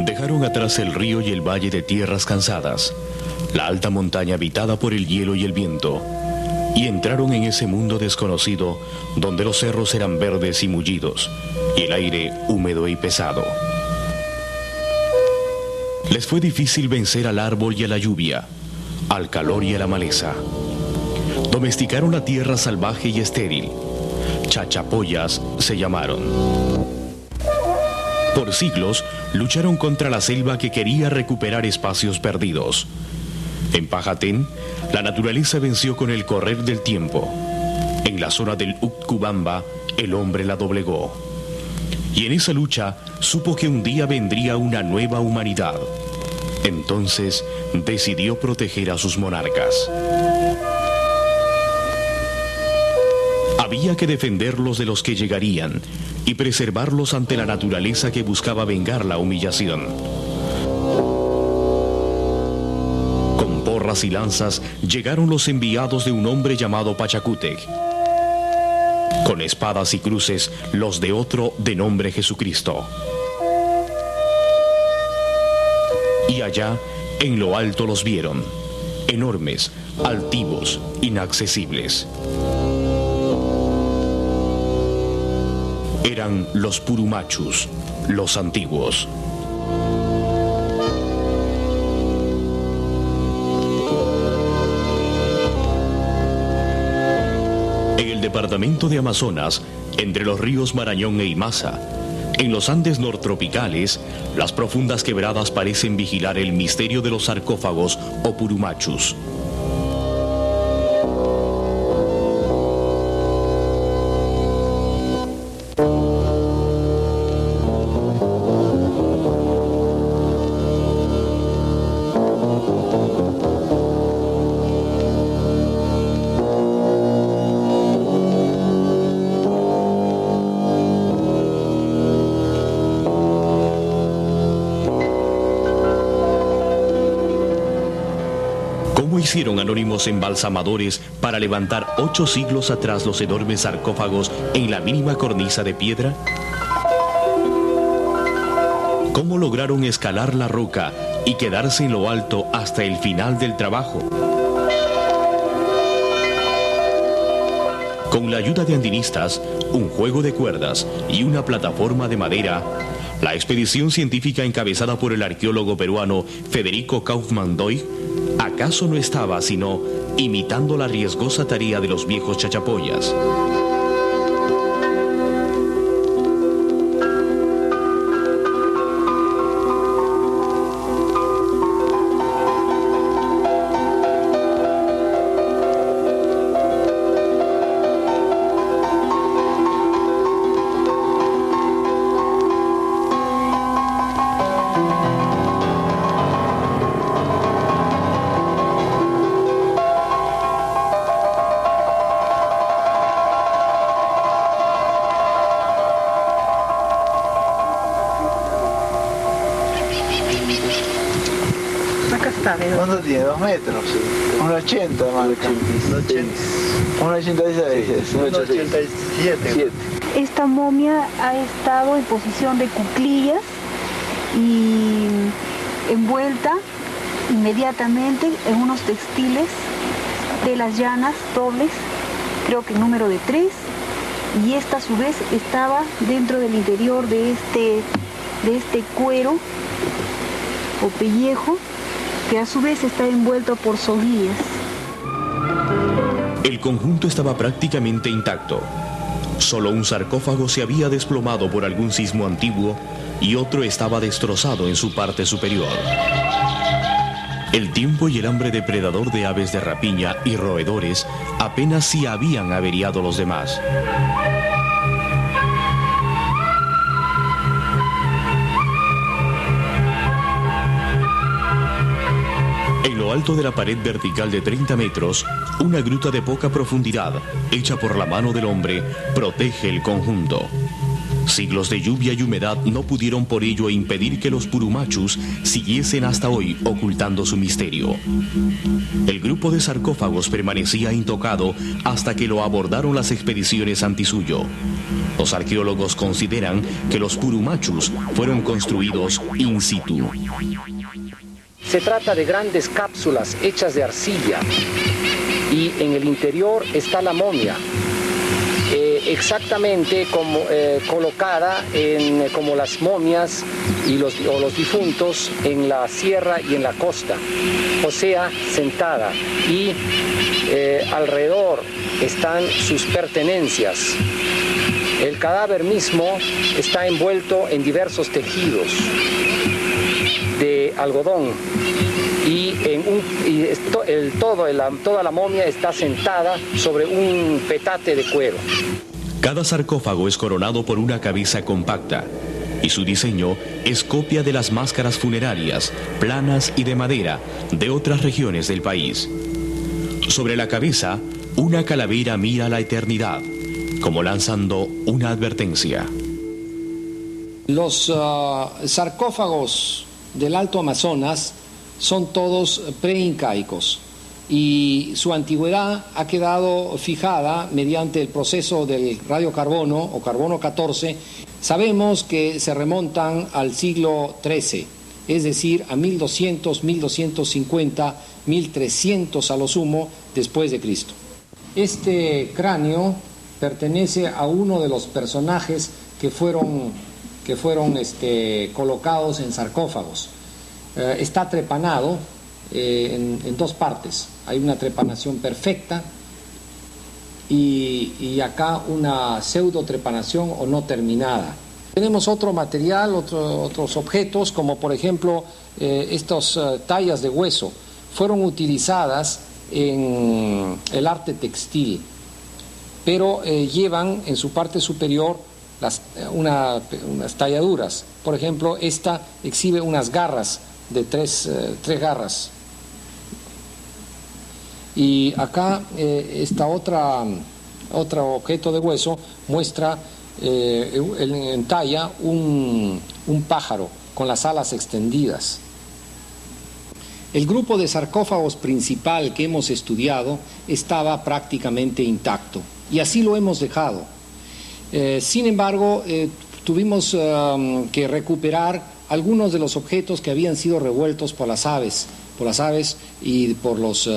Dejaron atrás el río y el valle de tierras cansadas, la alta montaña habitada por el hielo y el viento, y entraron en ese mundo desconocido donde los cerros eran verdes y mullidos, y el aire húmedo y pesado. Les fue difícil vencer al árbol y a la lluvia, al calor y a la maleza. Domesticaron la tierra salvaje y estéril. Chachapoyas se llamaron. Por siglos lucharon contra la selva que quería recuperar espacios perdidos. En Pajatén, la naturaleza venció con el correr del tiempo. En la zona del Utcubamba, el hombre la doblegó. Y en esa lucha supo que un día vendría una nueva humanidad. Entonces decidió proteger a sus monarcas. Había que defenderlos de los que llegarían y preservarlos ante la naturaleza que buscaba vengar la humillación. Con porras y lanzas llegaron los enviados de un hombre llamado Pachacútec. Con espadas y cruces los de otro de nombre Jesucristo. Y allá, en lo alto los vieron, enormes, altivos, inaccesibles. Eran los Purumachus, los antiguos. En el departamento de Amazonas, entre los ríos Marañón e Imasa, en los Andes nortropicales, las profundas quebradas parecen vigilar el misterio de los sarcófagos o Purumachus. Hicieron anónimos embalsamadores para levantar 8 siglos atrás los enormes sarcófagos en la mínima cornisa de piedra? ¿Cómo lograron escalar la roca y quedarse en lo alto hasta el final del trabajo? Con la ayuda de andinistas, un juego de cuerdas y una plataforma de madera, la expedición científica encabezada por el arqueólogo peruano Federico Kaufmann Doig ¿acaso no estaba sino imitando la riesgosa tarea de los viejos chachapoyas? ¿Cuánto tiene? 2 metros. 1,80 marca. 1,86. 1,87. Esta momia ha estado en posición de cuclillas y envuelta inmediatamente en unos textiles de las llanas dobles, creo que el número de 3, y esta a su vez estaba dentro del interior de este cuero o pellejo, que a su vez está envuelto por soguillas. El conjunto estaba prácticamente intacto. Solo un sarcófago se había desplomado por algún sismo antiguo y otro estaba destrozado en su parte superior. El tiempo y el hambre depredador de aves de rapiña y roedores apenas si habían averiado los demás. En lo alto de la pared vertical de 30 metros, una gruta de poca profundidad, hecha por la mano del hombre, protege el conjunto. Siglos de lluvia y humedad no pudieron por ello impedir que los purumachus siguiesen hasta hoy ocultando su misterio. El grupo de sarcófagos permanecía intocado hasta que lo abordaron las expediciones antisuyo. Los arqueólogos consideran que los purumachus fueron construidos in situ. Se trata de grandes cápsulas hechas de arcilla y en el interior está la momia. Exactamente como colocada como las momias o los difuntos en la sierra y en la costa, o sea, sentada, y alrededor están sus pertenencias. El cadáver mismo está envuelto en diversos tejidos de algodón y toda la momia está sentada sobre un petate de cuero. Cada sarcófago es coronado por una cabeza compacta y su diseño es copia de las máscaras funerarias, planas y de madera de otras regiones del país. Sobre la cabeza, una calavera mira a la eternidad, como lanzando una advertencia. Los sarcófagos del Alto Amazonas son todos preincaicos y su antigüedad ha quedado fijada mediante el proceso del radiocarbono o carbono 14. Sabemos que se remontan al siglo XIII, es decir, a 1200, 1250, 1300 a lo sumo después de Cristo. Este cráneo pertenece a uno de los personajes que fueron colocados en sarcófagos. Está trepanado en dos partes. Hay una trepanación perfecta y acá una pseudo trepanación o no terminada. Tenemos otro material, otros objetos, como por ejemplo estas tallas de hueso. Fueron utilizadas en el arte textil, pero llevan en su parte superior unas talladuras. Por ejemplo, esta exhibe unas garras de tres garras. Y acá esta otro objeto de hueso muestra en talla un pájaro con las alas extendidas. El grupo de sarcófagos principal que hemos estudiado estaba prácticamente intacto y así lo hemos dejado. Sin embargo, tuvimos que recuperar algunos de los objetos que habían sido revueltos por las aves y por los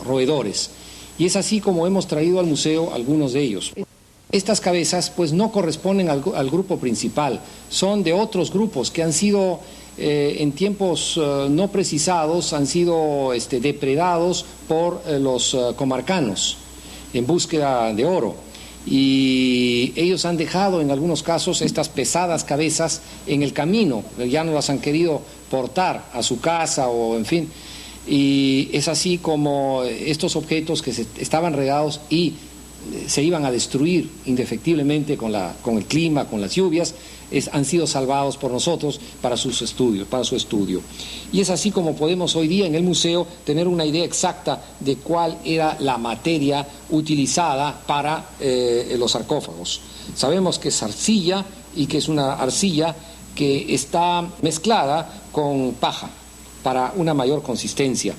roedores. Y es así como hemos traído al museo algunos de ellos. Estas cabezas pues no corresponden al grupo principal, son de otros grupos que han sido en tiempos no precisados, han sido depredados por los comarcanos en búsqueda de oro. Y ellos han dejado en algunos casos estas pesadas cabezas en el camino, ya no las han querido portar a su casa o en fin, y es así como estos objetos que estaban regados y se iban a destruir indefectiblemente con el clima, con las lluvias, han sido salvados por nosotros para su estudio. Y es así como podemos hoy día en el museo tener una idea exacta de cuál era la materia utilizada para los sarcófagos. Sabemos que es arcilla y que es una arcilla que está mezclada con paja para una mayor consistencia.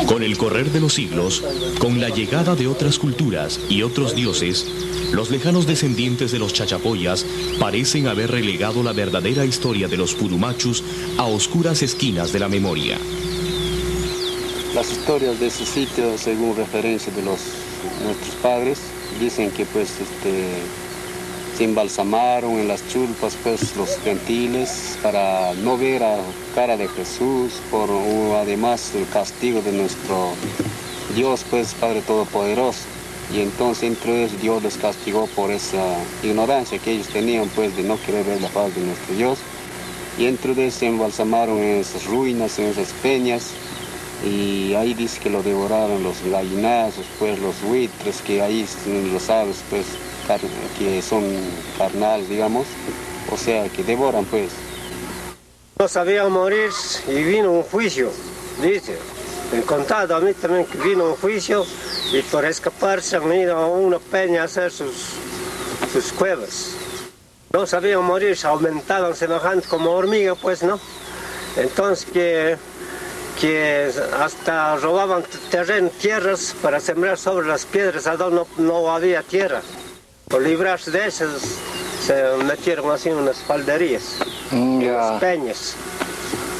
Con el correr de los siglos, con la llegada de otras culturas y otros dioses, los lejanos descendientes de los chachapoyas parecen haber relegado la verdadera historia de los purumachus a oscuras esquinas de la memoria. Las historias de ese sitio, según referencia de nuestros padres, dicen que pues se embalsamaron en las chulpas pues los gentiles para no ver a cara de Jesús, además el castigo de nuestro Dios pues Padre Todopoderoso. Y entonces entre ellos Dios les castigó por esa ignorancia que ellos tenían pues de no querer ver la faz de nuestro Dios. Y entre ellos se embalsamaron en esas ruinas, en esas peñas, y ahí dice que lo devoraron los gallinazos, pues los buitres, que ahí los aves pues que son carnales, digamos, o sea que devoran pues. No sabía morir y vino un juicio, dice. Me han contado a mí también que vino un juicio y por escaparse han ido a una peña a hacer sus cuevas. No sabían morir, se aumentaban semejante como hormiga, pues, ¿no? Entonces que hasta robaban terreno, tierras para sembrar sobre las piedras, a donde no había tierra. Por librarse de esas, se metieron así en unas falderías, unas peñas.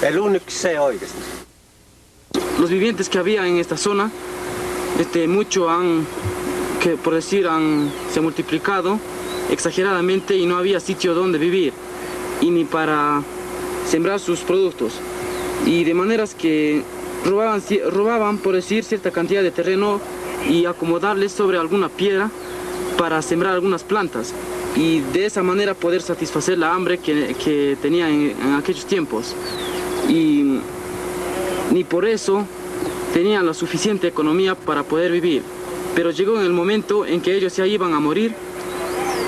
El único que sé hoy. Los vivientes que había en esta zona, muchos se han multiplicado exageradamente y no había sitio donde vivir y ni para sembrar sus productos. Y de maneras que robaban, por decir, cierta cantidad de terreno y acomodarles sobre alguna piedra para sembrar algunas plantas y de esa manera poder satisfacer la hambre que tenían en aquellos tiempos. Y ni por eso tenían la suficiente economía para poder vivir. Pero llegó en el momento en que ellos ya iban a morir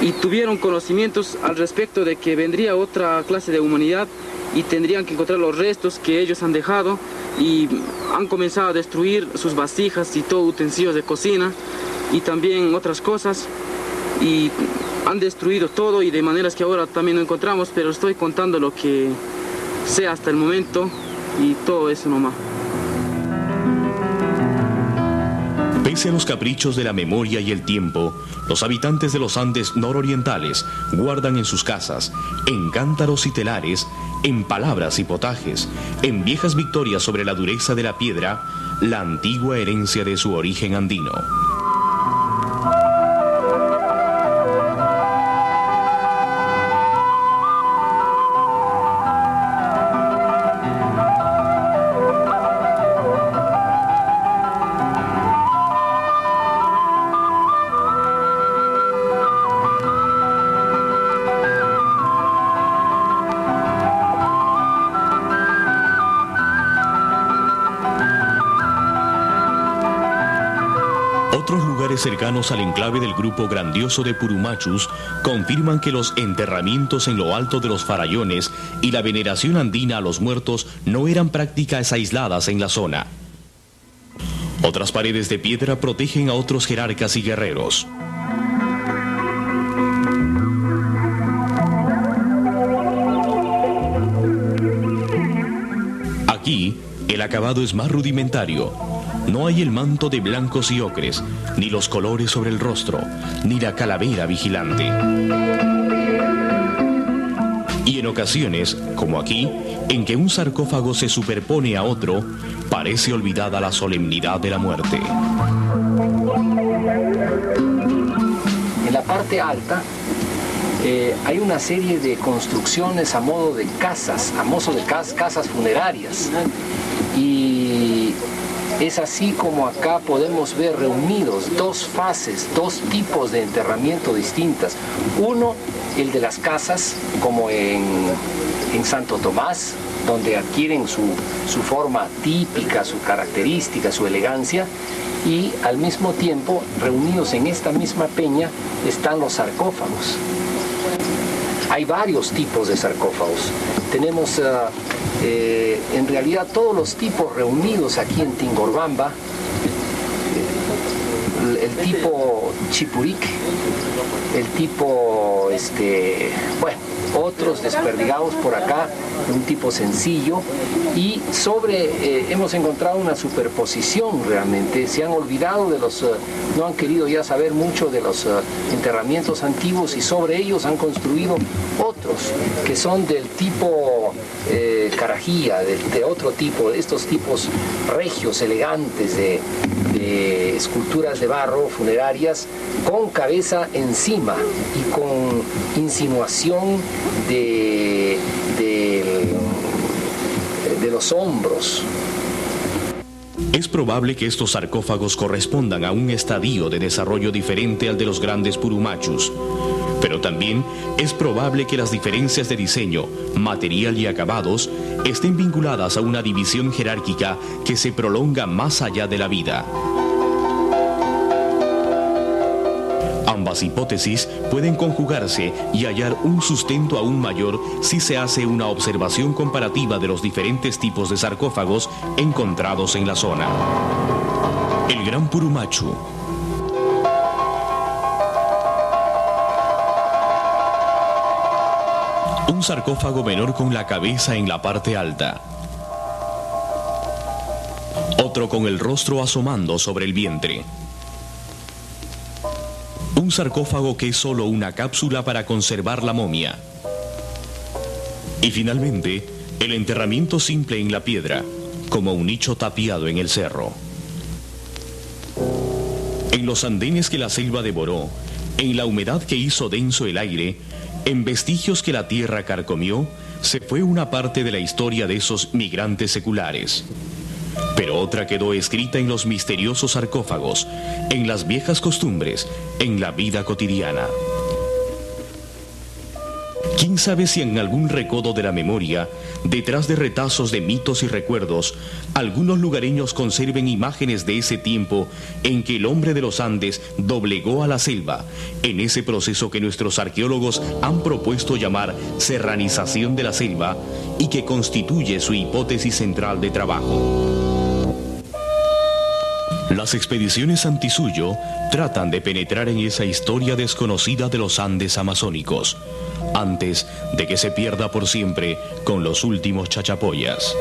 y tuvieron conocimientos al respecto de que vendría otra clase de humanidad y tendrían que encontrar los restos que ellos han dejado y han comenzado a destruir sus vasijas y todo utensilios de cocina y también otras cosas y han destruido todo y de maneras que ahora también no encontramos, pero estoy contando lo que sé hasta el momento y todo eso nomás. Pese a los caprichos de la memoria y el tiempo, los habitantes de los Andes nororientales guardan en sus casas, en cántaros y telares, en palabras y potajes, en viejas victorias sobre la dureza de la piedra, la antigua herencia de su origen andino. Otros lugares cercanos al enclave del grupo grandioso de Purumachus confirman que los enterramientos en lo alto de los farallones y la veneración andina a los muertos no eran prácticas aisladas en la zona. Otras paredes de piedra protegen a otros jerarcas y guerreros. Aquí, el acabado es más rudimentario. No hay el manto de blancos y ocres, ni los colores sobre el rostro, ni la calavera vigilante. Y en ocasiones, como aquí, en que un sarcófago se superpone a otro, parece olvidada la solemnidad de la muerte. En la parte alta hay una serie de construcciones a modo de casas, casas funerarias. Y es así como acá podemos ver reunidos dos fases, dos tipos de enterramiento distintas. Uno, el de las casas, como en Santo Tomás, donde adquieren su forma típica, su característica, su elegancia, y al mismo tiempo, reunidos en esta misma peña, están los sarcófagos. Hay varios tipos de sarcófagos. Tenemos en realidad todos los tipos reunidos aquí en Tingorbamba. El tipo Chipuric, el tipo, otros desperdigados por acá, un tipo sencillo, y hemos encontrado una superposición realmente. Se han olvidado no han querido ya saber mucho de los enterramientos antiguos y sobre ellos han construido otros que son del tipo carajía, de otro tipo, estos tipos regios, elegantes de esculturas de barro funerarias con cabeza encima y con insinuación de los hombros. Es probable que estos sarcófagos correspondan a un estadio de desarrollo diferente al de los grandes Purumachus, pero también es probable que las diferencias de diseño, material y acabados estén vinculadas a una división jerárquica que se prolonga más allá de la vida. Ambas hipótesis pueden conjugarse y hallar un sustento aún mayor si se hace una observación comparativa de los diferentes tipos de sarcófagos encontrados en la zona. El Gran Purumachu. Un sarcófago menor con la cabeza en la parte alta. Otro con el rostro asomando sobre el vientre. Un sarcófago que es solo una cápsula para conservar la momia. Y finalmente, el enterramiento simple en la piedra, como un nicho tapiado en el cerro. En los andenes que la selva devoró, en la humedad que hizo denso el aire, en vestigios que la tierra carcomió, se fue una parte de la historia de esos migrantes seculares. Pero otra quedó escrita en los misteriosos sarcófagos, en las viejas costumbres, en la vida cotidiana. ¿Quién sabe si en algún recodo de la memoria, detrás de retazos de mitos y recuerdos, algunos lugareños conserven imágenes de ese tiempo en que el hombre de los Andes doblegó a la selva, en ese proceso que nuestros arqueólogos han propuesto llamar serranización de la selva y que constituye su hipótesis central de trabajo? Las expediciones Antisuyo tratan de penetrar en esa historia desconocida de los Andes amazónicos, antes de que se pierda por siempre con los últimos chachapoyas.